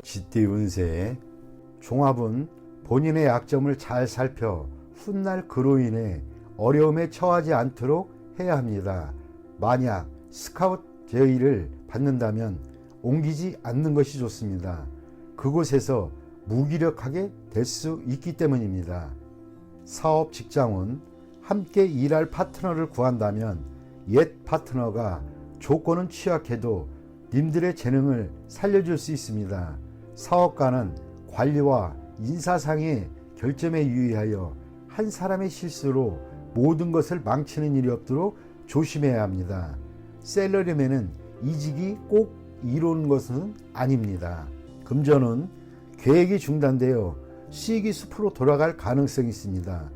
쥐띠 운세. 종합은 본인의 약점을 잘 살펴 훗날 그로 인해 어려움에 처하지 않도록 해야 합니다. 만약 스카웃 제의를 받는다면 옮기지 않는 것이 좋습니다. 그곳에서 무기력하게 될 수 있기 때문입니다. 사업 직장은 함께 일할 파트너를 구한다면 옛 파트너가 조건은 취약해도 님들의 재능을 살려줄 수 있습니다. 사업가는 관리와 인사상의 결점에 유의하여 한 사람의 실수로 모든 것을 망치는 일이 없도록 조심해야 합니다. 셀러리맨은 이직이 꼭 이루는 것은 아닙니다. 금전은 계획이 중단되어 수익이 숲으로 돌아갈 가능성이 있습니다.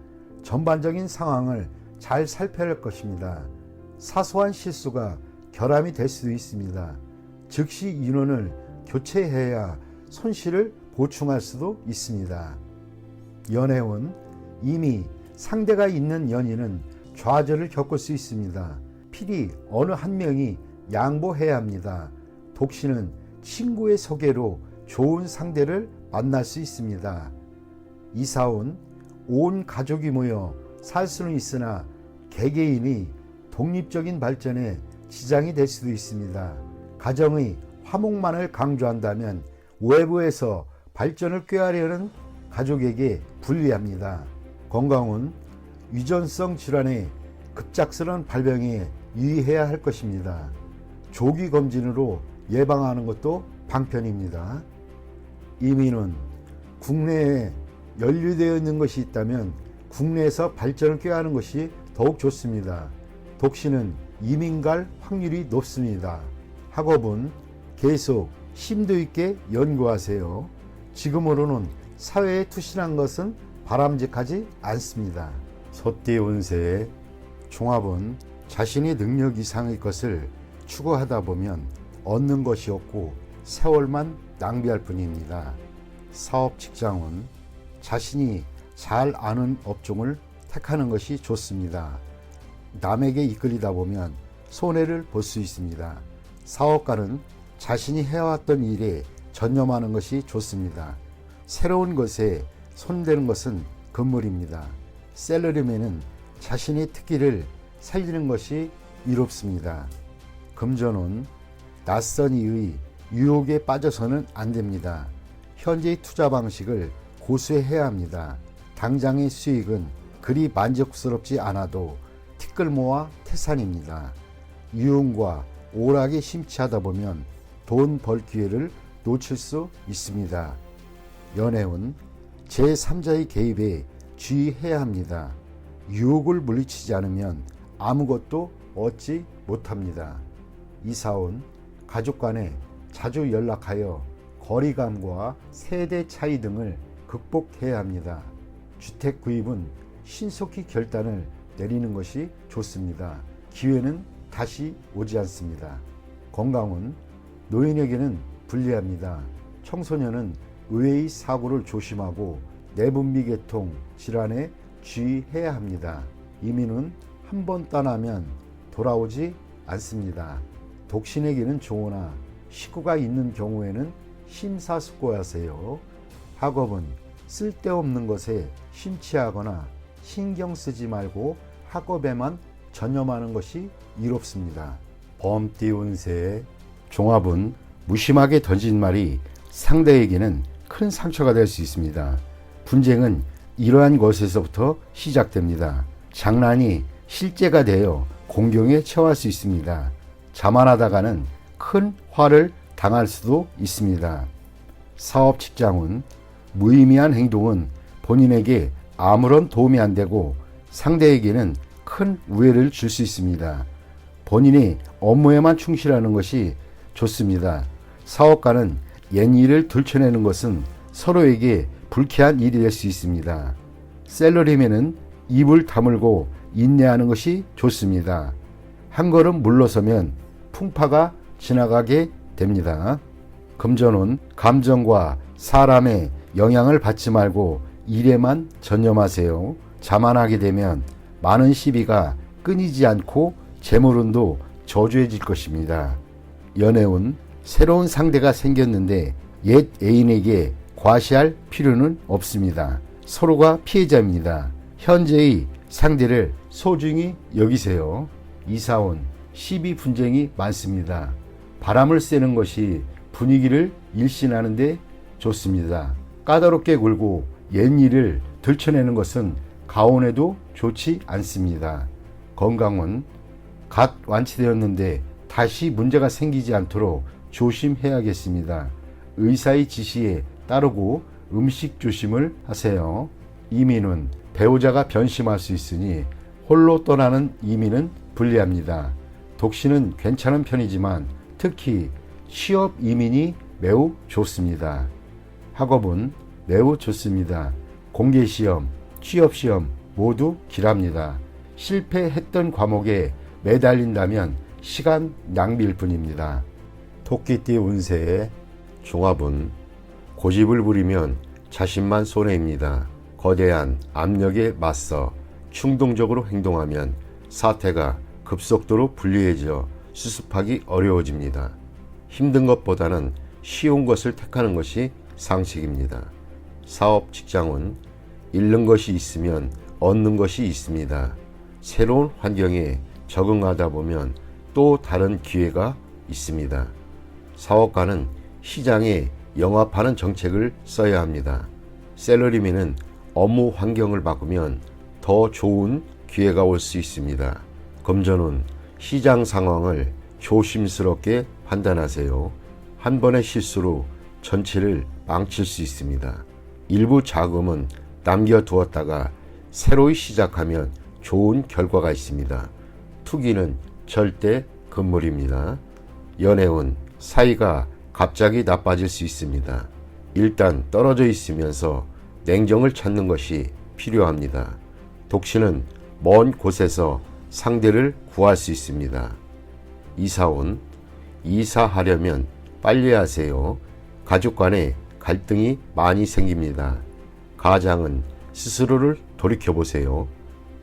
전반적인 상황을 잘 살펴야 할 것입니다. 사소한 실수가 결함이 될 수도 있습니다. 즉시 인원을 교체해야 손실을 보충할 수도 있습니다. 연애운. 이미 상대가 있는 연인은 좌절을 겪을 수 있습니다. 필히 어느 한 명이 양보해야 합니다. 독신은 친구의 소개로 좋은 상대를 만날 수 있습니다. 이사운. 온 가족이 모여 살 수는 있으나 개개인이 독립적인 발전에 지장이 될 수도 있습니다. 가정의 화목만을 강조한다면 외부에서 발전을 꾀하려는 가족에게 불리합니다. 건강은 유전성 질환의 급작스러운 발병에 유의해야 할 것입니다. 조기 검진으로 예방하는 것도 방편입니다. 이민은 국내에 연루되어 있는 것이 있다면 국내에서 발전을 꾀하는 것이 더욱 좋습니다. 독신은 이민 갈 확률이 높습니다. 학업은 계속 심도 있게 연구하세요. 지금으로는 사회에 투신한 것은 바람직하지 않습니다. 소띠 운세. 종합은 자신의 능력 이상의 것을 추구하다 보면 얻는 것이 없고 세월만 낭비할 뿐입니다. 사업 직장은 자신이 잘 아는 업종을 택하는 것이 좋습니다. 남에게 이끌리다 보면 손해를 볼 수 있습니다. 사업가는 자신이 해왔던 일에 전념하는 것이 좋습니다. 새로운 것에 손대는 것은 금물입니다. 셀러리맨은 자신의 특기를 살리는 것이 이롭습니다. 금전은 낯선 이의 유혹에 빠져서는 안 됩니다. 현재의 투자 방식을 고수해야 합니다. 당장의 수익은 그리 만족스럽지 않아도 티끌모아 태산입니다. 유흥과 오락에 심취하다 보면 돈 벌 기회를 놓칠 수 있습니다. 연애운. 제3자의 개입에 주의해야 합니다. 유혹을 물리치지 않으면 아무것도 얻지 못합니다. 이사운. 가족 간에 자주 연락하여 거리감과 세대 차이 등을 극복해야 합니다. 주택 구입은 신속히 결단을 내리는 것이 좋습니다. 기회는 다시 오지 않습니다. 건강은 노인에게는 불리합니다. 청소년은 의외의 사고를 조심하고 내분비계통 질환에 주의해야 합니다. 이민은 한 번 떠나면 돌아오지 않습니다. 독신에게는 좋으나 식구가 있는 경우에는 심사숙고하세요. 학업은 쓸데없는 것에 심취하거나 신경 쓰지 말고 학업에만 전념하는 것이 이롭습니다. 범띠 운세. 종합은 무심하게 던진 말이 상대에게는 큰 상처가 될 수 있습니다. 분쟁은 이러한 것에서부터 시작됩니다. 장난이 실제가 되어 공경에 처할 수 있습니다. 자만하다가는 큰 화를 당할 수도 있습니다. 사업 직장은 무의미한 행동은 본인에게 아무런 도움이 안 되고 상대에게는 큰 우애를 줄 수 있습니다. 본인이 업무에만 충실하는 것이 좋습니다. 사업가는 옛일을 들춰내는 것은 서로에게 불쾌한 일이 될 수 있습니다. 셀러리맨은 입을 다물고 인내하는 것이 좋습니다. 한 걸음 물러서면 풍파가 지나가게 됩니다. 금전은 감정과 사람의 영향을 받지 말고 일에만 전념하세요. 자만하게 되면 많은 시비가 끊이지 않고 재물운도 저조해질 것입니다. 연애운. 새로운 상대가 생겼는데 옛 애인에게 과시할 필요는 없습니다. 서로가 피해자입니다. 현재의 상대를 소중히 여기세요. 이사온 시비 분쟁이 많습니다. 바람을 쐬는 것이 분위기를 일신하는 데 좋습니다. 까다롭게 굴고 옛일을 들춰내는 것은 가온에도 좋지 않습니다. 건강은 갓 완치되었는데 다시 문제가 생기지 않도록 조심해야겠습니다. 의사의 지시에 따르고 음식 조심을 하세요. 이민은 배우자가 변심할 수 있으니 홀로 떠나는 이민은 불리합니다. 독신은 괜찮은 편이지만 특히 취업 이민이 매우 좋습니다. 학업은 매우 좋습니다. 공개시험, 취업시험 모두 길합니다. 실패했던 과목에 매달린다면 시간 낭비일 뿐입니다. 토끼띠 운세의 종합은 고집을 부리면 자신만 손해입니다. 거대한 압력에 맞서 충동적으로 행동하면 사태가 급속도로 불리해져 수습하기 어려워집니다. 힘든 것보다는 쉬운 것을 택하는 것이 상식입니다. 사업, 직장은 잃는 것이 있으면 얻는 것이 있습니다. 새로운 환경에 적응하다 보면 또 다른 기회가 있습니다. 사업가는 시장에 영합하는 정책을 써야 합니다. 셀러리맨은 업무 환경을 바꾸면 더 좋은 기회가 올 수 있습니다. 금전은 시장 상황을 조심스럽게 판단하세요. 한 번의 실수로 전체를 망칠 수 있습니다. 일부 자금은 남겨두었다가 새로이 시작하면 좋은 결과가 있습니다. 투기는 절대 금물입니다. 연애운 사이가 갑자기 나빠질 수 있습니다. 일단 떨어져 있으면서 냉정을 찾는 것이 필요합니다. 독신은 먼 곳에서 상대를 구할 수 있습니다. 이사온 이사하려면 빨리 하세요. 가족 간에 갈등이 많이 생깁니다. 가장은 스스로를 돌이켜보세요.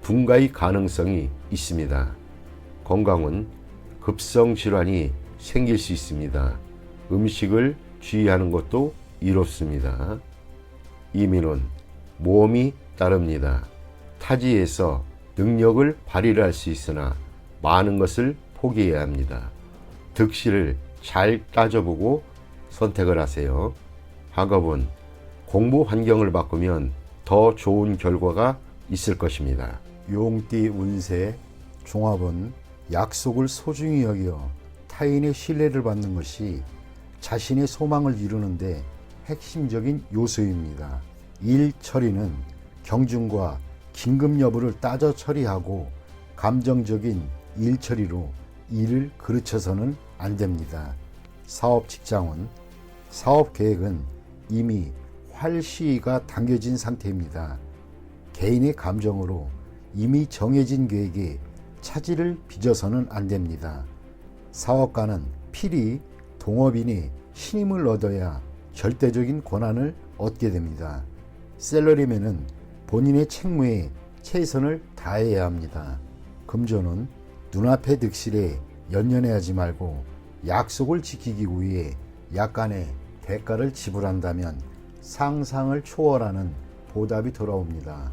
분가의 가능성이 있습니다. 건강은 급성 질환이 생길 수 있습니다. 음식을 주의하는 것도 이롭습니다. 이민은 모험이 따릅니다. 타지에서 능력을 발휘를 할 수 있으나 많은 것을 포기해야 합니다. 득실을 잘 따져보고 선택을 하세요. 학업은 공부 환경을 바꾸면 더 좋은 결과가 있을 것입니다. 용띠 운세 종합은 약속을 소중히 여겨 타인의 신뢰를 받는 것이 자신의 소망을 이루는데 핵심적인 요소입니다. 일 처리는 경중과 긴급 여부를 따져 처리하고 감정적인 일 처리로 일을 그르쳐서는 안 됩니다. 사업 직장은 사업 계획은 이미 활시가 당겨진 상태입니다. 개인의 감정으로 이미 정해진 계획에 차질을 빚어서는 안 됩니다. 사업가는 필히 동업인이 신임을 얻어야 절대적인 권한을 얻게 됩니다. 셀러리맨은 본인의 책무에 최선을 다해야 합니다. 금전은 눈앞의 득실에 연연해하지 말고 약속을 지키기 위해 약간의 대가를 지불한다면 상상을 초월하는 보답이 돌아옵니다.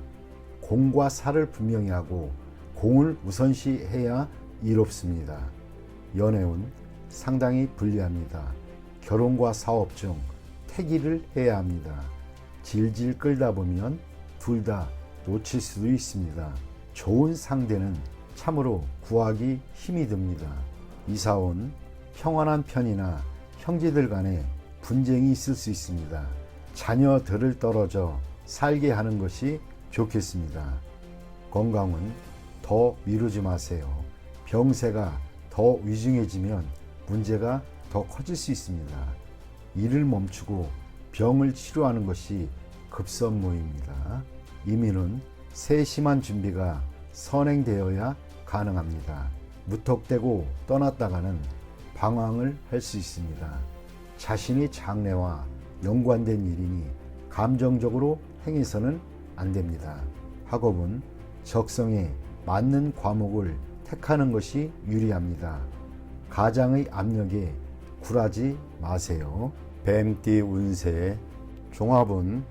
공과 사를 분명히 하고 공을 우선시해야 이롭습니다. 연애운 상당히 불리합니다. 결혼과 사업 중 태기를 해야 합니다. 질질 끌다 보면 둘 다 놓칠 수도 있습니다. 좋은 상대는 참으로 구하기 힘이 듭니다. 이사온 평안한 편이나 형제들 간에 분쟁이 있을 수 있습니다. 자녀들을 떨어져 살게 하는 것이 좋겠습니다. 건강은 더 미루지 마세요. 병세가 더 위중해지면 문제가 더 커질 수 있습니다. 일을 멈추고 병을 치료하는 것이 급선무입니다. 이민은 세심한 준비가 선행되어야 가능합니다. 무턱대고 떠났다가는 방황을 할 수 있습니다. 자신의 장래와 연관된 일이니 감정적으로 행해서는 안 됩니다. 학업은 적성에 맞는 과목을 택하는 것이 유리합니다. 가장의 압력에 굴하지 마세요. 뱀띠 운세. 종합은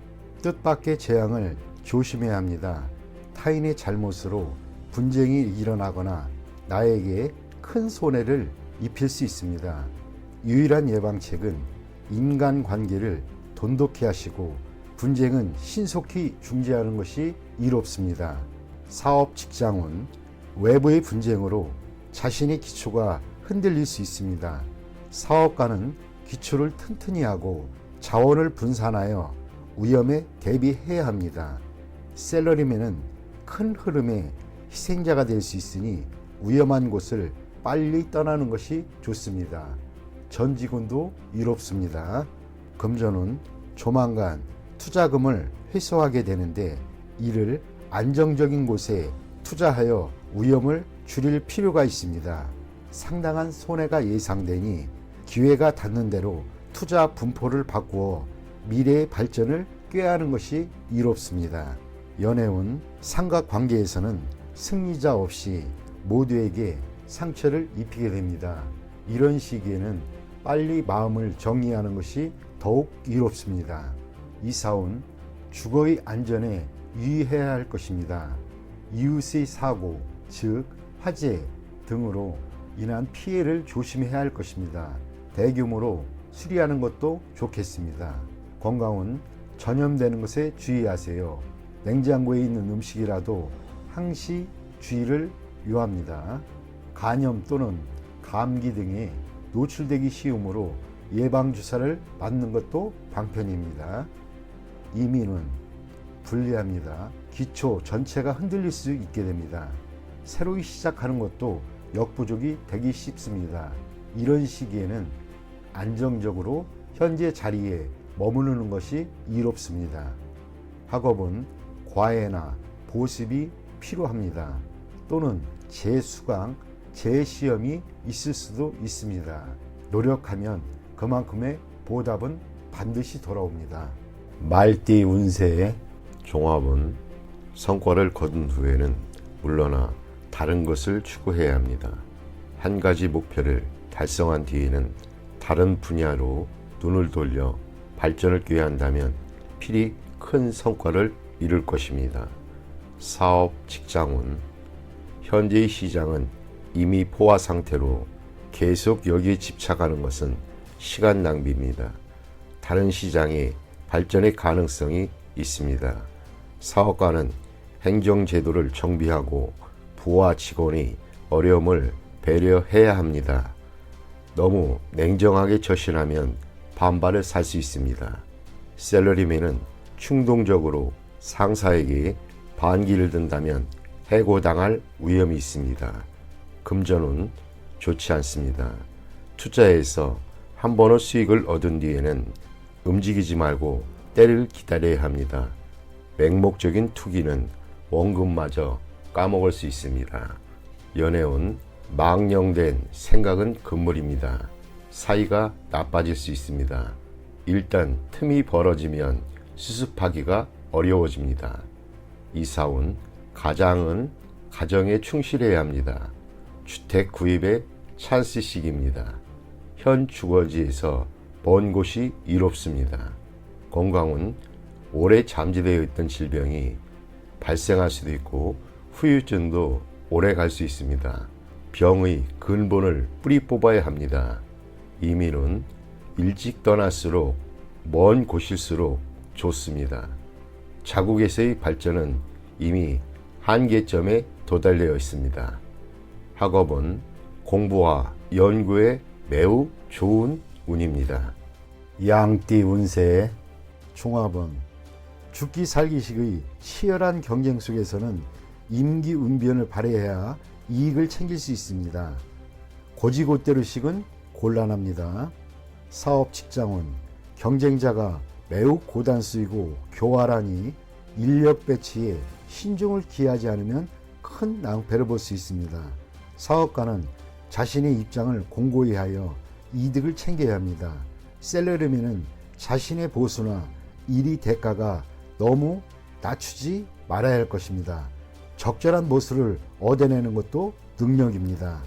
뜻밖의 재앙을 조심해야 합니다. 타인의 잘못으로 분쟁이 일어나거나 나에게 큰 손해를 입힐 수 있습니다. 유일한 예방책은 인간관계를 돈독히 하시고 분쟁은 신속히 중재하는 것이 이롭습니다. 사업 직장운. 외부의 분쟁으로 자신의 기초가 흔들릴 수 있습니다. 사업가는 기초를 튼튼히 하고 자원을 분산하여 위험에 대비해야 합니다. 셀러리맨은 큰 흐름의 희생자가 될 수 있으니 위험한 곳을 빨리 떠나는 것이 좋습니다. 전 직원도 이롭습니다. 금전은 조만간 투자금을 회수하게 되는데 이를 안정적인 곳에 투자하여 위험을 줄일 필요가 있습니다. 상당한 손해가 예상되니 기회가 닿는 대로 투자 분포를 바꾸어 미래의 발전을 꾀하는 것이 이롭습니다. 연애운. 삼각관계에서는 승리자 없이 모두에게 상처를 입히게 됩니다. 이런 시기에는 빨리 마음을 정리하는 것이 더욱 이롭습니다. 이사운. 주거의 안전에 유의해야 할 것입니다. 이웃의 사고, 즉 화재 등으로 인한 피해를 조심해야 할 것입니다. 대규모로 수리하는 것도 좋겠습니다. 건강은 전염되는 것에 주의하세요. 냉장고에 있는 음식이라도 항시 주의를 요합니다. 간염 또는 감기 등에 노출되기 쉬우므로 예방주사를 맞는 것도 방편입니다. 이민은 불리합니다. 기초 전체가 흔들릴 수 있게 됩니다. 새로 시작하는 것도 역부족이 되기 쉽습니다. 이런 시기에는 안정적으로 현재 자리에 머무르는 것이 이롭습니다. 학업은 과외나 보습이 필요합니다. 또는 재수강, 재시험이 있을 수도 있습니다. 노력하면 그만큼의 보답은 반드시 돌아옵니다. 말띠 운세. 종합은 성과를 거둔 후에는 물러나 다른 것을 추구해야 합니다. 한 가지 목표를 달성한 뒤에는 다른 분야로 눈을 돌려 발전을 꾀한다면 필히 큰 성과를 이룰 것입니다. 사업 직장운. 현재의 시장은 이미 포화 상태로 계속 여기에 집착하는 것은 시간 낭비입니다. 다른 시장에 발전의 가능성이 있습니다. 사업가는 행정제도를 정비하고 부하 직원의 어려움을 배려해야 합니다. 너무 냉정하게 처신하면 반발을 살 수 있습니다. 셀러리맨은 충동적으로 상사에게 반기를 든다면 해고당할 위험이 있습니다. 금전은 좋지 않습니다. 투자해서 한 번의 수익을 얻은 뒤에는 움직이지 말고 때를 기다려야 합니다. 맹목적인 투기는 원금마저 까먹을 수 있습니다. 연애운. 망령된 생각은 금물입니다. 사이가 나빠질 수 있습니다. 일단 틈이 벌어지면 수습하기가 어려워집니다. 이사운. 가장은 가정에 충실해야 합니다. 주택 구입의 찬스 시기입니다. 현 주거지에서 먼 곳이 이롭습니다. 건강은 오래 잠재되어 있던 질병이 발생할 수도 있고 후유증도 오래 갈 수 있습니다. 병의 근본을 뿌리 뽑아야 합니다. 이민은 일찍 떠날수록 먼 곳일수록 좋습니다. 자국에서의 발전은 이미 한계점에 도달되어 있습니다. 학업은 공부와 연구에 매우 좋은 운입니다. 양띠 운세. 종합은 죽기 살기식의 치열한 경쟁 속에서는 임기응변을 발휘해야 이익을 챙길 수 있습니다. 고지고대로식은 곤란합니다. 사업 직장은 경쟁자가 매우 고단수이고 교활하니 인력 배치에 신중을 기하지 않으면 큰 낭패를 볼 수 있습니다. 사업가는 자신의 입장을 공고히 하여 이득을 챙겨야 합니다. 셀러리맨은 자신의 보수나 일의 대가가 너무 낮추지 말아야 할 것입니다. 적절한 모수를 얻어내는 것도 능력입니다.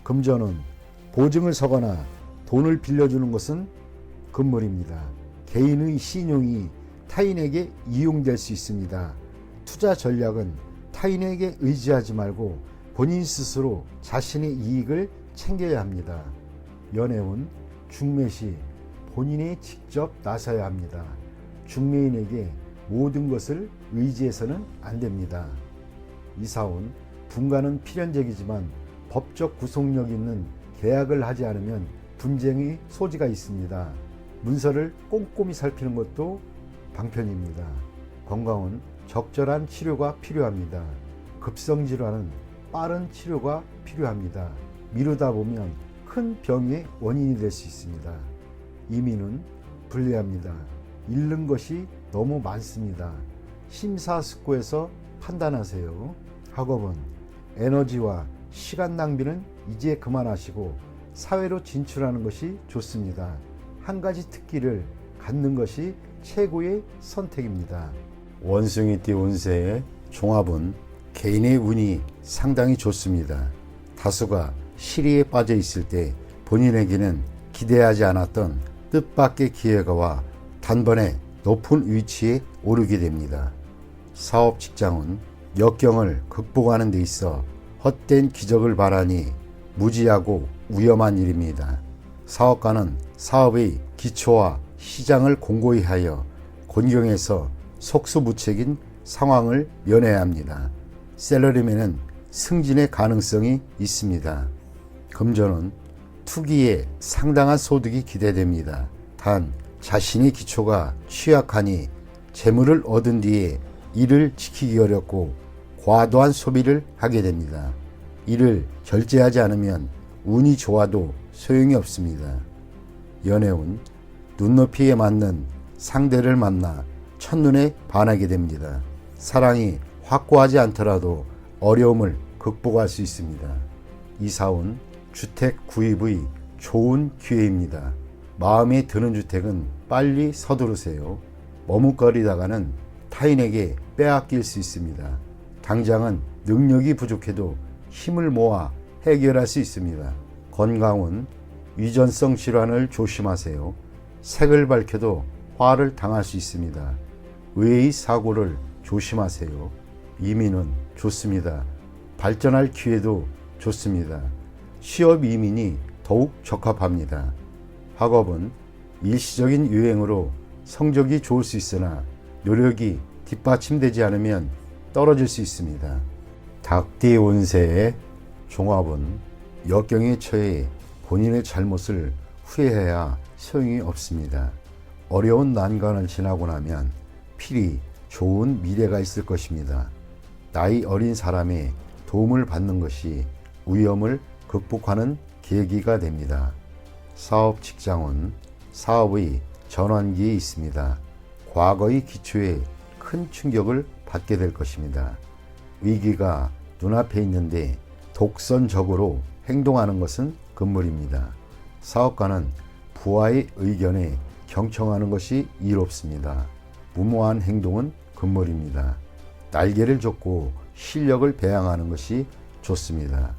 금전은 보증을 서거나 돈을 빌려주는 것은 금물입니다. 개인의 신용이 타인에게 이용될 수 있습니다. 투자 전략은 타인에게 의지하지 말고 본인 스스로 자신의 이익을 챙겨야 합니다. 연애운 중매시 본인이 직접 나서야 합니다. 중매인에게 모든 것을 의지해서는 안 됩니다. 이사운 분가는 필연적이지만 법적 구속력 있는 계약을 하지 않으면 분쟁의 소지가 있습니다. 문서를 꼼꼼히 살피는 것도 방편입니다. 건강은 적절한 치료가 필요합니다. 급성질환은 빠른 치료가 필요합니다. 미루다 보면 큰 병의 원인이 될 수 있습니다. 이민은 불리합니다. 잃는 것이 너무 많습니다. 심사숙고해서 판단하세요. 학업은 에너지와 시간 낭비는 이제 그만하시고 사회로 진출하는 것이 좋습니다. 한 가지 특기를 갖는 것이 최고의 선택입니다. 원숭이띠 운세의 종합은 개인의 운이 상당히 좋습니다. 다수가 시리에 빠져 있을 때 본인에게는 기대하지 않았던 뜻밖의 기회가 와 단번에 높은 위치에 오르게 됩니다. 사업 직장은 역경을 극복하는 데 있어 헛된 기적을 바라니 무지하고 위험한 일입니다. 사업가는 사업의 기초와 시장을 공고히 하여 곤경에서 속수무책인 상황을 면해야 합니다. 셀러리맨은 승진의 가능성이 있습니다. 금전은 투기에 상당한 소득이 기대됩니다. 단 자신의 기초가 취약하니 재물을 얻은 뒤에 이를 지키기 어렵고 과도한 소비를 하게 됩니다. 이를 절제하지 않으면 운이 좋아도 소용이 없습니다. 연애운 눈높이에 맞는 상대를 만나 첫눈에 반하게 됩니다. 사랑이 확고하지 않더라도 어려움을 극복할 수 있습니다. 이사운 주택 구입의 좋은 기회입니다. 마음에 드는 주택은 빨리 서두르세요. 머뭇거리다가는 타인에게 빼앗길 수 있습니다. 당장은 능력이 부족해도 힘을 모아 해결할 수 있습니다. 건강은 위전성 질환을 조심하세요. 색을 밝혀도 화를 당할 수 있습니다. 의의 사고를 조심하세요. 이민은 좋습니다. 발전할 기회도 좋습니다. 취업 이민이 더욱 적합합니다. 학업은 일시적인 유행으로 성적이 좋을 수 있으나 노력이 뒷받침되지 않으면 떨어질 수 있습니다. 닭띠 운세의 종합은 역경에 처해 본인의 잘못을 후회해야 소용이 없습니다. 어려운 난관을 지나고 나면 필히 좋은 미래가 있을 것입니다. 나이 어린 사람의 도움을 받는 것이 위험을 극복하는 계기가 됩니다. 사업 직장은 사업의 전환기에 있습니다. 과거의 기초에 큰 충격을 받게 될 것입니다. 위기가 눈앞에 있는데 독선적으로 행동하는 것은 금물입니다. 사업가는 부하의 의견에 경청하는 것이 이롭습니다. 무모한 행동은 금물입니다. 날개를 젓고 실력을 배양하는 것이 좋습니다.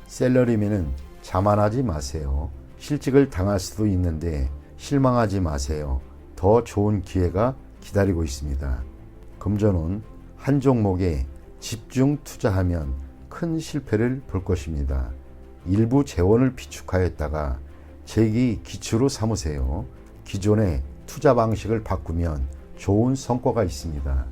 셀러리맨은 자만하지 마세요. 실직을 당할 수도 있는데 실망하지 마세요. 더 좋은 기회가 기다리고 있습니다. 금전은 한 종목에 집중 투자하면 큰 실패를 볼 것입니다. 일부 재원을 비축하였다가 재기 기초로 삼으세요. 기존의 투자 방식을 바꾸면 좋은 성과가 있습니다.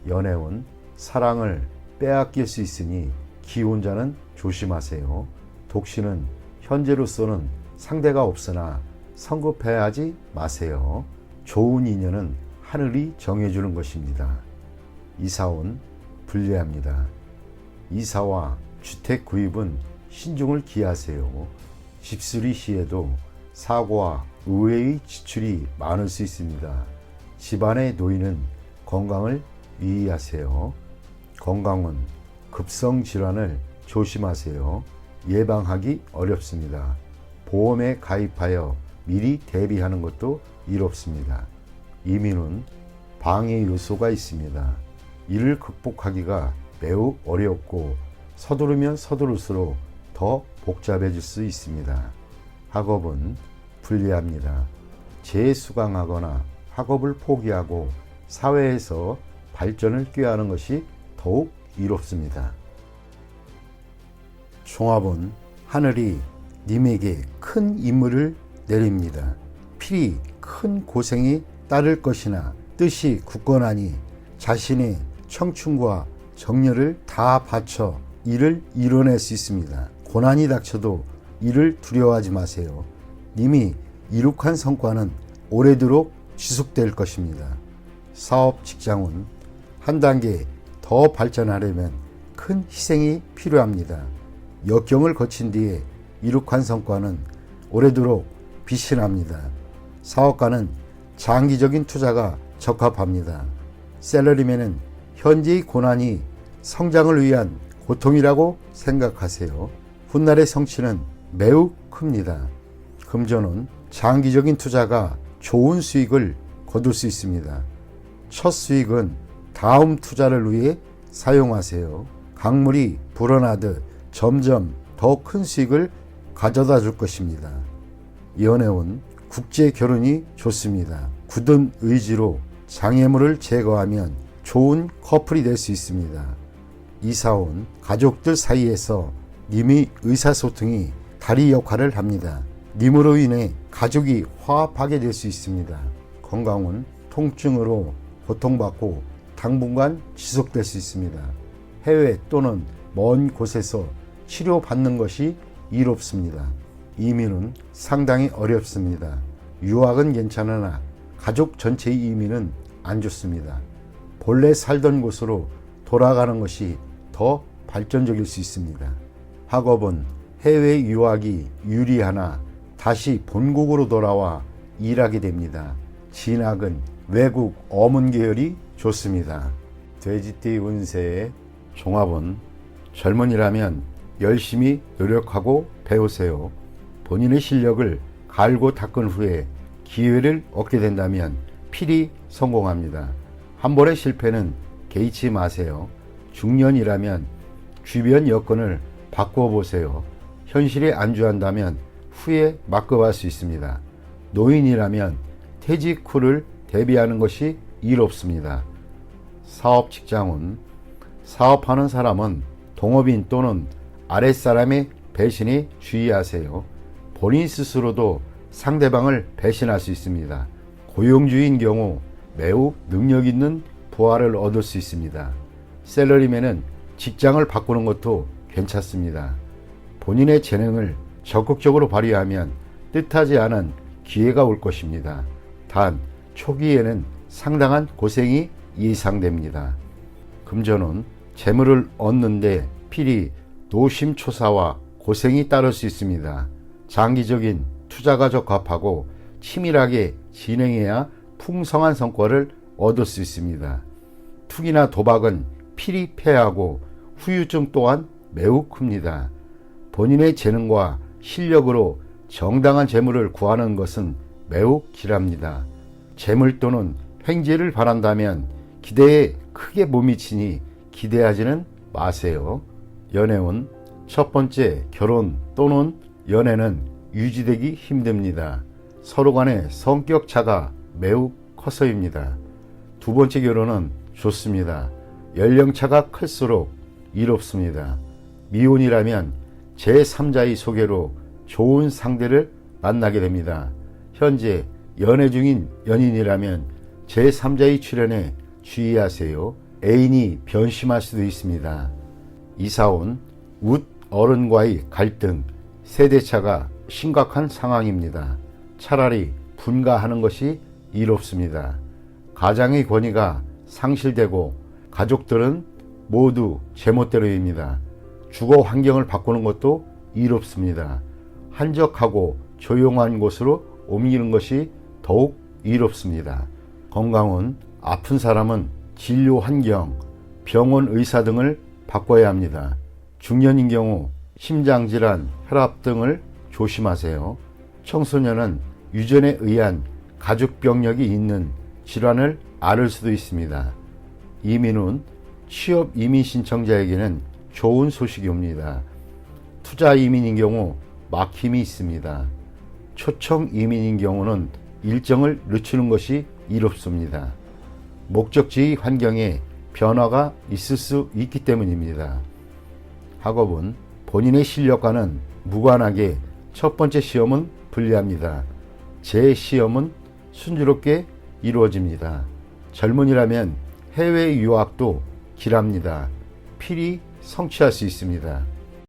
연애운 사랑을 빼앗길 수 있으니 기혼자는 조심하세요. 독신은 현재로서는 상대가 없으나 성급해하지 마세요. 좋은 인연은 하늘이 정해주는 것입니다. 이사운 불리합니다. 이사와 주택 구입은 신중을 기하세요. 집수리 시에도 사고와 의외의 지출이 많을 수 있습니다. 집안의 노인은 건강을 유의하세요. 건강은 급성 질환을 조심하세요. 예방하기 어렵습니다. 보험에 가입하여 미리 대비하는 것도 이롭습니다. 이민은 방해 요소가 있습니다. 이를 극복하기가 매우 어렵고 서두르면 서두를수록 더 복잡해질 수 있습니다. 학업은 불리합니다. 재수강하거나 학업을 포기하고 사회에서 발전을 꾀하는 것이 더욱 이롭습니다. 종합은 하늘이 님에게 큰 임무를 내립니다. 필히 큰 고생이 따를 것이나 뜻이 굳건하니 자신의 청춘과 정열을 다 바쳐 이를 이뤄낼 수 있습니다. 고난이 닥쳐도 이를 두려워하지 마세요. 님이 이룩한 성과는 오래도록 지속될 것입니다. 사업 직장은 한 단계 더 발전하려면 큰 희생이 필요합니다. 역경을 거친 뒤에 이룩한 성과는 오래도록 빛이 납니다. 사업가는 장기적인 투자가 적합합니다. 셀러리맨은 현재의 고난이 성장을 위한 고통이라고 생각하세요. 훗날의 성취는 매우 큽니다. 금전은 장기적인 투자가 좋은 수익을 거둘 수 있습니다. 첫 수익은 다음 투자를 위해 사용하세요. 강물이 불어나듯 점점 더 큰 수익을 가져다 줄 것입니다. 연애운 국제 결혼이 좋습니다. 굳은 의지로 장애물을 제거하면 좋은 커플이 될 수 있습니다. 이사온 가족들 사이에서 님의 의사소통이 다리 역할을 합니다. 님으로 인해 가족이 화합하게 될 수 있습니다. 건강은 통증으로 고통받고 당분간 지속될 수 있습니다. 해외 또는 먼 곳에서 치료받는 것이 이롭습니다. 이민은 상당히 어렵습니다. 유학은 괜찮으나 가족 전체의 이민은 안 좋습니다. 본래 살던 곳으로 돌아가는 것이 더 발전적일 수 있습니다. 학업은 해외 유학이 유리하나 다시 본국으로 돌아와 일하게 됩니다. 진학은 외국 어문 계열이 좋습니다. 돼지띠 운세의 종합은 젊은이라면 열심히 노력하고 배우세요. 본인의 실력을 갈고 닦은 후에 기회를 얻게 된다면 필히 성공합니다. 한 번의 실패는 개의치 마세요. 중년이라면 주변 여건을 바꾸어 보세요. 현실에 안주한다면 후에 막급할 수 있습니다. 노인이라면 퇴직 후를 대비하는 것이 이롭습니다. 사업 직장은 사업하는 사람은 동업인 또는 아랫사람의 배신에 주의하세요. 본인 스스로도 상대방을 배신할 수 있습니다. 고용주의인 경우 매우 능력 있는 부하를 얻을 수 있습니다. 셀러리맨은 직장을 바꾸는 것도 괜찮습니다. 본인의 재능을 적극적으로 발휘하면 뜻하지 않은 기회가 올 것입니다. 단 초기에는 상당한 고생이 예상됩니다. 금전은 재물을 얻는데 필히 노심초사와 고생이 따를 수 있습니다. 장기적인 투자가 적합하고 치밀하게 진행해야 풍성한 성과를 얻을 수 있습니다. 투기나 도박은 필히 패하고 후유증 또한 매우 큽니다. 본인의 재능과 실력으로 정당한 재물을 구하는 것은 매우 길합니다. 재물 또는 횡재를 바란다면 기대에 크게 못 미치니 기대하지는 마세요. 연애운 첫 번째 결혼 또는 연애는 유지되기 힘듭니다. 서로 간의 성격 차가 매우 커서입니다. 두 번째 결혼은 좋습니다. 연령차가 클수록 이롭습니다. 미혼이라면 제3자의 소개로 좋은 상대를 만나게 됩니다. 현재 연애 중인 연인이라면 제3자의 출연에 주의하세요. 애인이 변심할 수도 있습니다. 이사온 웃 어른과의 갈등, 세대차가 심각한 상황입니다. 차라리 분가하는 것이 이롭습니다. 가장의 권위가 상실되고 가족들은 모두 제멋대로입니다. 주거 환경을 바꾸는 것도 이롭습니다. 한적하고 조용한 곳으로 옮기는 것이 더욱 이롭습니다. 건강은 아픈 사람은 진료 환경, 병원 의사 등을 바꿔야 합니다. 중년인 경우 심장질환, 혈압 등을 조심하세요. 청소년은 유전에 의한 가족병력이 있는 질환을 앓을 수도 있습니다. 이민은 취업 이민 신청자에게는 좋은 소식이 옵니다. 투자 이민인 경우 막힘이 있습니다. 초청 이민인 경우는 일정을 늦추는 것이 이롭습니다. 목적지 환경에 변화가 있을 수 있기 때문입니다. 학업은 본인의 실력과는 무관하게 첫 번째 시험은 불리합니다. 제 시험은 순조롭게 이루어집니다. 젊은이라면 해외 유학도 길합니다. 필히 성취할 수 있습니다.